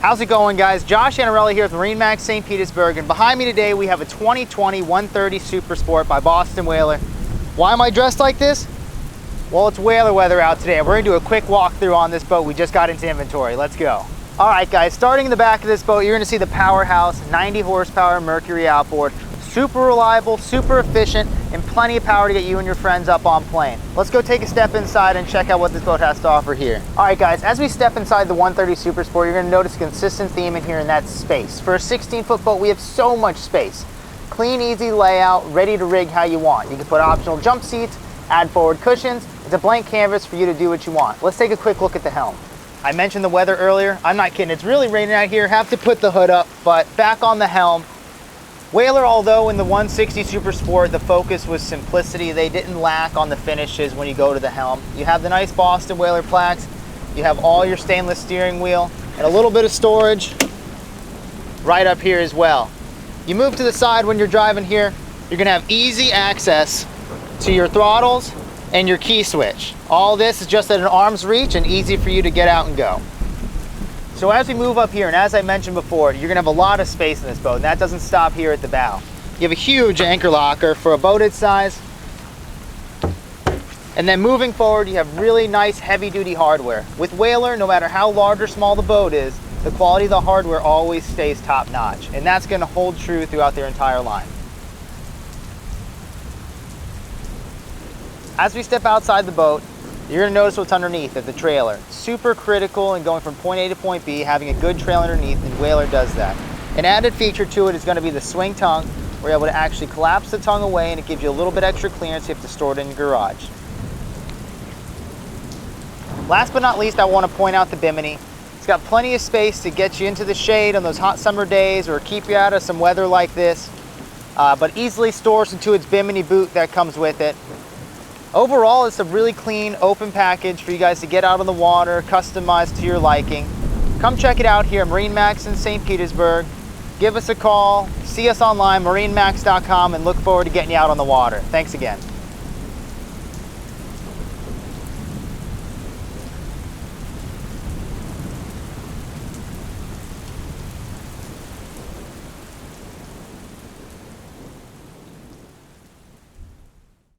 How's it going, guys? Josh Anarelli here with MarineMax St. Petersburg, and behind me today we have a 2020 130 Super Sport by Boston Whaler. Why am I dressed like this? Well, it's whaler weather out today, and we're gonna do a quick walkthrough on this boat we just got into inventory. Let's go. All right, guys, starting in the back of this boat, you're gonna see the powerhouse 90 horsepower Mercury outboard. Super reliable, super efficient, and plenty of power to get you and your friends up on plane. Let's go take a step inside and check out what this boat has to offer here. All right, guys, as we step inside the 130 Super Sport, you're gonna notice a consistent theme in here, and that's space. For a 16-foot boat, we have so much space. Clean, easy layout, ready to rig how you want. You can put optional jump seats, add forward cushions. It's a blank canvas for you to do what you want. Let's take a quick look at the helm. I mentioned the weather earlier. I'm not kidding, it's really raining out here. Have to put the hood up, but back on the helm. Whaler, although in the 160 Super Sport, the focus was simplicity, they didn't lack on the finishes when you go to the helm. You have the nice Boston Whaler plaques, you have all your stainless steering wheel, and a little bit of storage right up here as well. You move to the side when you're driving here, you're gonna have easy access to your throttles and your key switch. All this is just at an arm's reach and easy for you to get out and go. So as we move up here, and as I mentioned before, you're gonna have a lot of space in this boat, and that doesn't stop here at the bow. You have a huge anchor locker for a boat its size. And then moving forward, you have really nice heavy-duty hardware. With Whaler, no matter how large or small the boat is, the quality of the hardware always stays top-notch, and that's gonna hold true throughout their entire line. As we step outside the boat, you're gonna notice what's underneath at the trailer. Super critical in going from point A to point B, having a good trailer underneath, and Whaler does that. An added feature to it is gonna be the swing tongue. We're able to actually collapse the tongue away, and it gives you a little bit extra clearance if you have to store it in your garage. Last but not least, I wanna point out the bimini. It's got plenty of space to get you into the shade on those hot summer days or keep you out of some weather like this, but easily stores into its bimini boot that comes with it. Overall, it's a really clean, open package for you guys to get out on the water, customized to your liking. Come check it out here at MarineMax in St. Petersburg. Give us a call, see us online, marinemax.com, and look forward to getting you out on the water. Thanks again.